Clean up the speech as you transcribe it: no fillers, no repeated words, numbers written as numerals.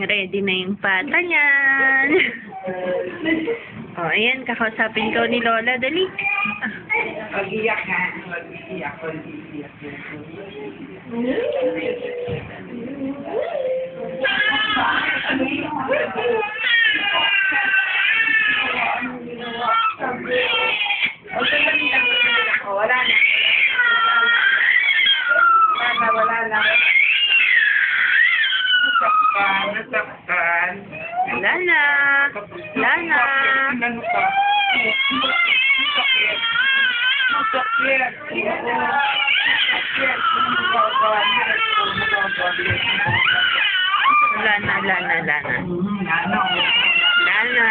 Ready na yung pata niyan. Oh, ayan, kakausapin ko ni Lola. Dali. Mag-iyak ha. Mag-iyak. Wala na. Wala na. Nasaktan. Wala na. Wala na. Wala na. Wala na.